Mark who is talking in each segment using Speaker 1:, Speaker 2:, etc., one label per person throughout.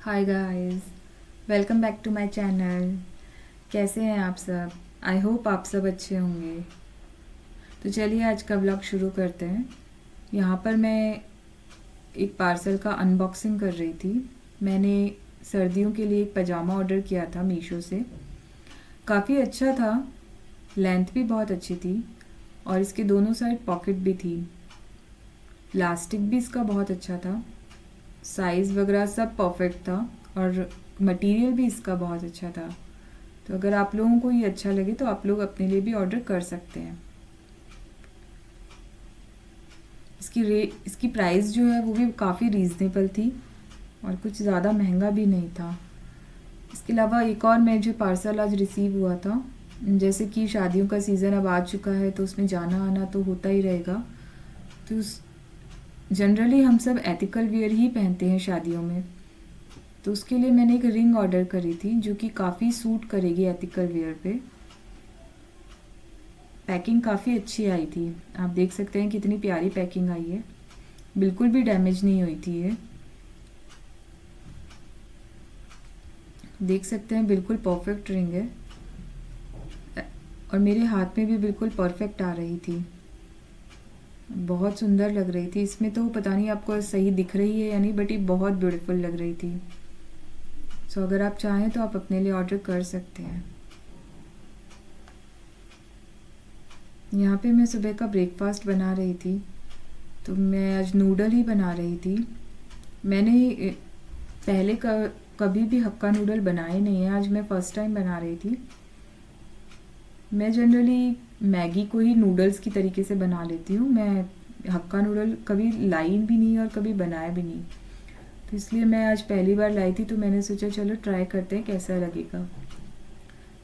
Speaker 1: Hi guys, welcome back to my channel. कैसे हैं आप सब? आई होप आप सब अच्छे होंगे। तो चलिए आज का व्लॉग शुरू करते हैं। यहाँ पर मैं एक पार्सल का अनबॉक्सिंग कर रही थी। मैंने सर्दियों के लिए एक पजामा ऑर्डर किया था मीशो से। काफ़ी अच्छा था, लेंथ भी बहुत अच्छी थी और इसके दोनों साइड पॉकेट भी थी। इलास्टिक भी इसका बहुत अच्छा था, साइज़ वगैरह सब परफेक्ट था और मटेरियल भी इसका बहुत अच्छा था। तो अगर आप लोगों को ये अच्छा लगे तो आप लोग अपने लिए भी ऑर्डर कर सकते हैं। इसकी प्राइस जो है वो भी काफ़ी रीज़नेबल थी और कुछ ज़्यादा महंगा भी नहीं था। इसके अलावा एक और मुझे पार्सल आज रिसीव हुआ था। जैसे कि शादियों का सीज़न अब आ चुका है तो उसमें जाना आना तो होता ही रहेगा। तो जनरली हम सब एथिकल वियर ही पहनते हैं शादियों में। तो उसके लिए मैंने एक रिंग ऑर्डर करी थी जो कि काफ़ी सूट करेगी एथिकल वियर पे। पैकिंग काफ़ी अच्छी आई थी। आप देख सकते हैं कितनी प्यारी पैकिंग आई है, बिल्कुल भी डैमेज नहीं हुई थी ये। देख सकते हैं बिल्कुल परफेक्ट रिंग है और मेरे हाथ में भी बिल्कुल परफेक्ट आ रही थी। बहुत सुंदर लग रही थी। इसमें तो पता नहीं आपको सही दिख रही है या नहीं, बट ये बहुत ब्यूटीफुल लग रही थी। सो अगर आप चाहें तो आप अपने लिए ऑर्डर कर सकते हैं। यहाँ पे मैं सुबह का ब्रेकफास्ट बना रही थी, तो मैं आज नूडल ही बना रही थी। मैंने पहले कभी भी हक्का नूडल बनाए नहीं है, आज मैं फ़र्स्ट टाइम बना रही थी। मैं जनरली मैगी को ही नूडल्स की तरीके से बना लेती हूँ। मैं हक्का नूडल कभी लाई भी नहीं और कभी बनाया भी नहीं, तो इसलिए मैं आज पहली बार लाई थी। तो मैंने सोचा चलो ट्राई करते हैं कैसा लगेगा।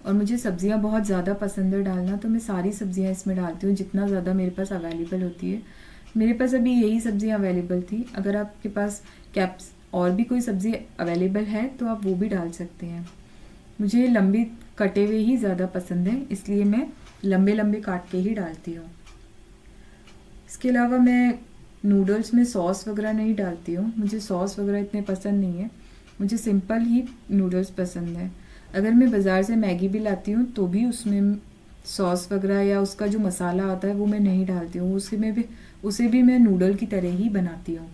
Speaker 1: और मुझे सब्ज़ियाँ बहुत ज़्यादा पसंद है डालना, तो मैं सारी सब्ज़ियाँ इसमें डालती हूँ जितना ज़्यादा मेरे पास अवेलेबल होती है। मेरे पास अभी यही सब्ज़ियाँ अवेलेबल थी। अगर आपके पास कैप्स और भी कोई सब्ज़ी अवेलेबल है तो आप वो भी डाल सकते हैं। मुझे लंबी कटे हुए ही ज़्यादा पसंद है, इसलिए मैं लंबे लंबे काट के ही डालती हूँ। इसके अलावा मैं नूडल्स में सॉस वगैरह नहीं डालती हूँ। मुझे सॉस वगैरह इतने पसंद नहीं है, मुझे सिंपल ही नूडल्स पसंद है। अगर मैं बाज़ार से मैगी भी लाती हूँ तो भी उसमें सॉस वगैरह या उसका जो मसाला आता है वो मैं नहीं डालती हूँ। उसे भी मैं नूडल की तरह ही बनाती हूँ।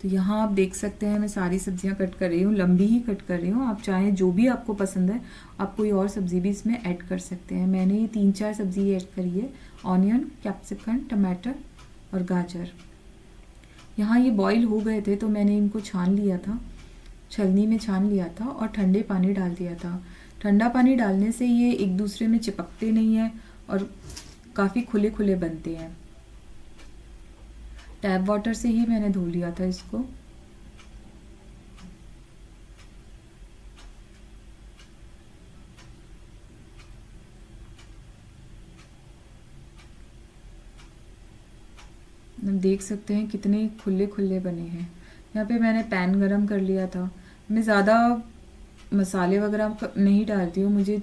Speaker 1: तो यहाँ आप देख सकते हैं मैं सारी सब्जियाँ कट कर रही हूँ, लंबी ही कट कर रही हूँ। आप चाहें जो भी आपको पसंद है आप कोई और सब्ज़ी भी इसमें ऐड कर सकते हैं। मैंने ये 3-4 सब्ज़ी ऐड करी है, ऑनियन, कैप्सिकम, टमाटर और गाजर। यहाँ ये बॉईल हो गए थे तो मैंने इनको छान लिया था, छलनी में छान लिया था और ठंडे पानी डाल दिया था। ठंडा पानी डालने से ये एक दूसरे में चिपकते नहीं हैं और काफ़ी खुले खुले बनते हैं। टैप वाटर से ही मैंने धो लिया था इसको। देख सकते हैं कितने खुले खुले बने हैं। यहाँ पे मैंने पैन गरम कर लिया था। मैं ज़्यादा मसाले वगैरह नहीं डालती हूँ, मुझे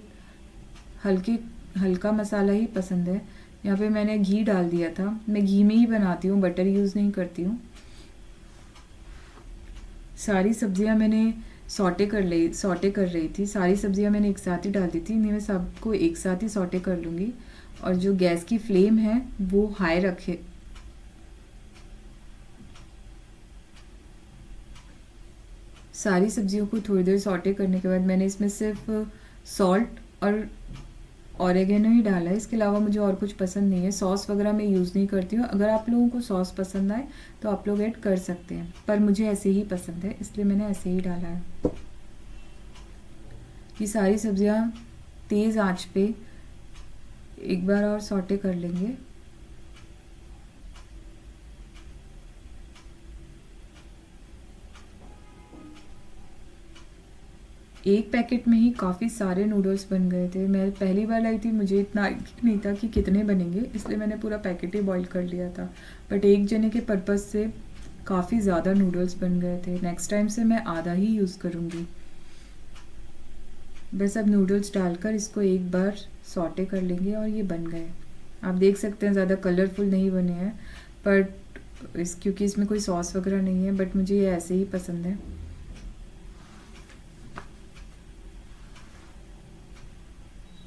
Speaker 1: हल्का मसाला ही पसंद है। यहाँ पे मैंने घी डाल दिया था। मैं घी में ही बनाती हूँ, बटर यूज़ नहीं करती हूँ। सारी सब्जियाँ मैंने सॉटे कर रही थी। सारी सब्जियाँ मैंने एक साथ ही डाल दी थी। मैं सबको एक साथ ही सॉटे कर लूँगी और जो गैस की फ्लेम है वो हाई रखे। सारी सब्जियों को थोड़ी देर सॉटे करने के बाद मैंने इसमें सिर्फ सॉल्ट और ऑरिगेनो ही डाला है। इसके अलावा मुझे और कुछ पसंद नहीं है। सॉस वगैरह मैं यूज़ नहीं करती हूँ। अगर आप लोगों को सॉस पसंद आए तो आप लोग ऐड कर सकते हैं, पर मुझे ऐसे ही पसंद है इसलिए मैंने ऐसे ही डाला है। ये सारी सब्जियाँ तेज़ आंच पे एक बार और सॉटे कर लेंगे। एक पैकेट में ही काफ़ी सारे नूडल्स बन गए थे। मैं पहली बार लाई थी, मुझे इतना आइडिया नहीं था कि कितने बनेंगे, इसलिए मैंने पूरा पैकेट ही बॉईल कर लिया था। बट एक जने के पर्पज़ से काफ़ी ज़्यादा नूडल्स बन गए थे। नेक्स्ट टाइम से मैं आधा ही यूज़ करूँगी। बस अब नूडल्स डालकर इसको एक बार सॉटे कर लेंगे और ये बन गए। आप देख सकते हैं ज़्यादा कलरफुल नहीं बने हैं, बट क्योंकि इसमें कोई सॉस वगैरह नहीं है, बट मुझे ये ऐसे ही पसंद है।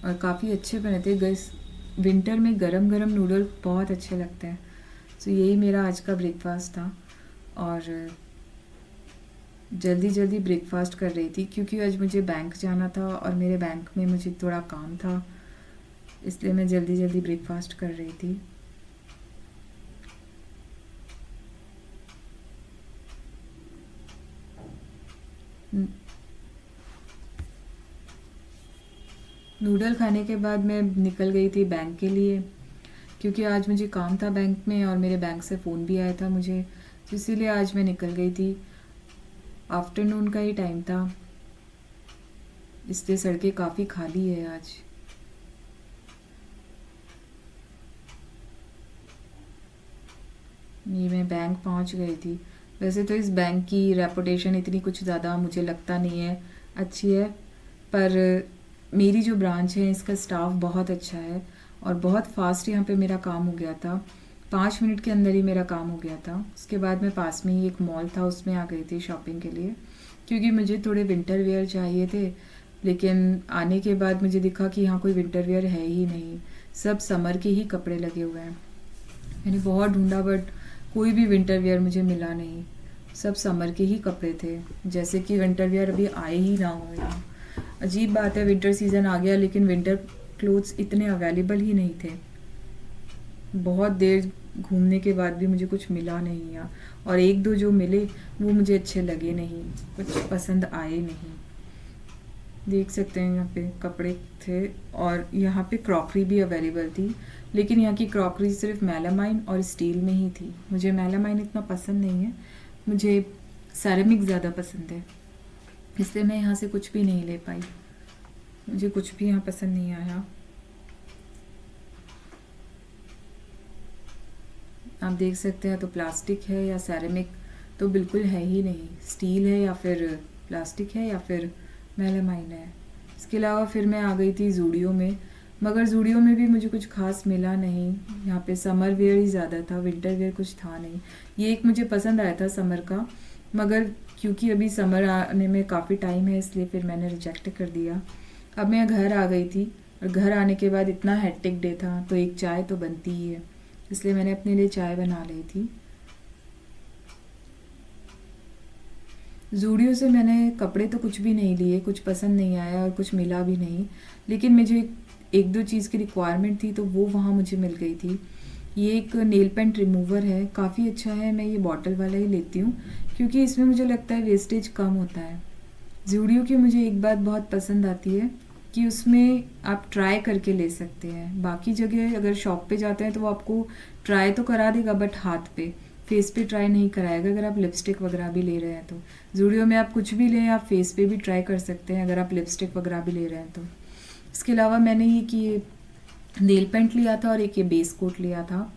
Speaker 1: और काफ़ी अच्छे बने थे। गैस विंटर में गरम गरम नूडल बहुत अच्छे लगते हैं। तो यही मेरा आज का ब्रेकफास्ट था। और जल्दी जल्दी ब्रेकफास्ट कर रही थी क्योंकि आज मुझे बैंक जाना था और मेरे बैंक में मुझे थोड़ा काम था, इसलिए मैं जल्दी जल्दी ब्रेकफास्ट कर रही थी। नूडल खाने के बाद मैं निकल गई थी बैंक के लिए, क्योंकि आज मुझे काम था बैंक में और मेरे बैंक से फ़ोन भी आया था मुझे, तो इसीलिए आज मैं निकल गई थी। आफ्टरनून का ही टाइम था, इसलिए सड़कें काफ़ी खाली है आज। ये मैं बैंक पहुंच गई थी। वैसे तो इस बैंक की रेपुटेशन इतनी कुछ ज़्यादा मुझे लगता नहीं है अच्छी है, पर मेरी जो ब्रांच है इसका स्टाफ बहुत अच्छा है और बहुत फास्ट यहाँ पे मेरा काम हो गया था। 5 मिनट के अंदर ही मेरा काम हो गया था। उसके बाद मैं पास में ही एक मॉल था, उसमें आ गई थी शॉपिंग के लिए, क्योंकि मुझे थोड़े विंटर वेयर चाहिए थे। लेकिन आने के बाद मुझे दिखा कि यहाँ कोई विंटर वेयर है ही नहीं, सब समर के ही कपड़े लगे हुए हैं। मैंने बहुत ढूंढा बट कोई भी विंटर वेयर मुझे मिला नहीं, सब समर के ही कपड़े थे, जैसे कि विंटर वेयर अभी आए ही ना हो यहाँ। अजीब बात है, विंटर सीज़न आ गया लेकिन विंटर क्लोथ्स इतने अवेलेबल ही नहीं थे। बहुत देर घूमने के बाद भी मुझे कुछ मिला नहीं यहाँ, और एक दो जो मिले वो मुझे अच्छे लगे नहीं, कुछ पसंद आए नहीं। देख सकते हैं यहाँ पे कपड़े थे और यहाँ पे क्रॉकरी भी अवेलेबल थी, लेकिन यहाँ की क्रॉकरी सिर्फ मेलामाइन और स्टील में ही थी। मुझे मेलामाइन इतना पसंद नहीं है, मुझे सेरेमिक ज़्यादा पसंद है, इसलिए मैं यहाँ से कुछ भी नहीं ले पाई। मुझे कुछ भी यहाँ पसंद नहीं आया। आप देख सकते हैं तो प्लास्टिक है या सेरेमिक तो बिल्कुल है ही नहीं, स्टील है या फिर प्लास्टिक है या फिर मेलामाइन है। इसके अलावा फिर मैं आ गई थी ज़ूडियो में, मगर ज़ूडियो में भी मुझे कुछ खास मिला नहीं। यहाँ पे समर वेयर ही ज़्यादा था, विंटर वेयर कुछ था नहीं। ये एक मुझे पसंद आया था समर का, मगर क्योंकि अभी समर आने में काफ़ी टाइम है इसलिए फिर मैंने रिजेक्ट कर दिया। अब मैं घर आ गई थी और घर आने के बाद इतना हेक्टिक डे था तो एक चाय तो बनती ही है, इसलिए मैंने अपने लिए चाय बना ली थी। ज़ूडियो से मैंने कपड़े तो कुछ भी नहीं लिए, कुछ पसंद नहीं आया और कुछ मिला भी नहीं, लेकिन मुझे एक दो चीज़ की रिक्वायरमेंट थी तो वो वहाँ मुझे मिल गई थी। ये एक नेल पेंट रिमूवर है, काफ़ी अच्छा है, मैं ये बॉटल वाला ही लेती हूँ क्योंकि इसमें मुझे लगता है वेस्टेज कम होता है। ज़ूडियो की मुझे एक बात बहुत पसंद आती है कि उसमें आप ट्राई करके ले सकते हैं। बाकी जगह अगर शॉप पे जाते हैं तो वो आपको ट्राई तो करा देगा बट हाथ पे, फेस पे ट्राई नहीं कराएगा। अगर आप लिपस्टिक वगैरह भी ले रहे हैं तो ज़ूडियो में आप कुछ भी लें, आप फेस पे भी ट्राई कर सकते हैं अगर आप लिपस्टिक वगैरह भी ले रहे हैं तो। इसके अलावा मैंने ये कि नेल पेंट लिया था और एक ये बेस कोट लिया था।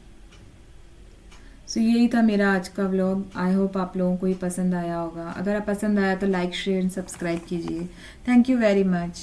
Speaker 1: सो यही था मेरा आज का व्लॉग। आई होप आप लोगों को ये पसंद आया होगा। अगर आप पसंद आया तो लाइक शेयर एंड सब्सक्राइब कीजिए। Thank you very much.